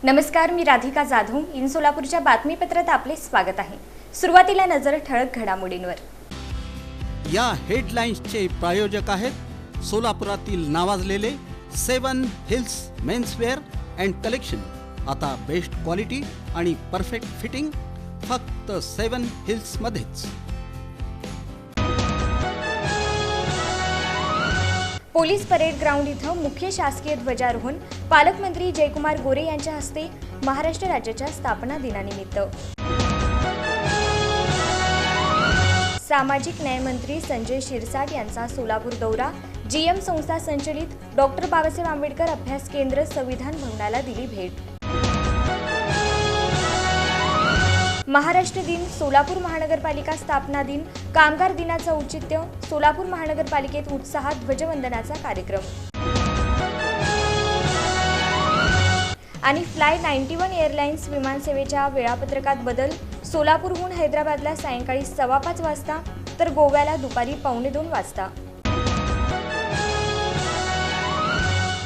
नमस्कार, मी राधिका जाधव. इन सोलापूरच्या बातमीपत्रात आपले स्वागत आहे. सुरुवातीला नजर ठळक घडामोडींवर. या हेडलाईन्सचे प्रायोजक आहेत सोलापुरातील नावाजलेले 7 हिल्स मेन्सवेअर अँड कलेक्शन. आता बेस्ट क्वालिटी आणि परफेक्ट फिटिंग फक्त 7 हिल्स मध्येच. पोलीस परेड ग्राउंड इथं मुख्य शासकीय ध्वजारोहण पालकमंत्री जयकुमार गोरे यांच्या हस्ते महाराष्ट्र राज्याच्या स्थापना दिनानिमित्त. सामाजिक न्याय मंत्री संजय शिरसाट यांचा सोलापूर दौरा. जीएम संस्था संचलित डॉक्टर बाबासाहेब आंबेडकर अभ्यास केंद्र संविधान भवनाला दिली भेट. महाराष्ट्र दिन, सोलापूर महानगरपालिका स्थापना दिन, कामगार दिनाचं औचित्य. सोलापूर महानगरपालिकेत उत्साहात ध्वजवंदनाचा कार्यक्रम. आणि फ्लाय 91 एअरलाइन्स विमानसेवेच्या वेळापत्रकात बदल. सोलापूरहून हैदराबादला सायंकाळी 5:15 वाजता तर गोव्याला दुपारी 1:45 वाजता.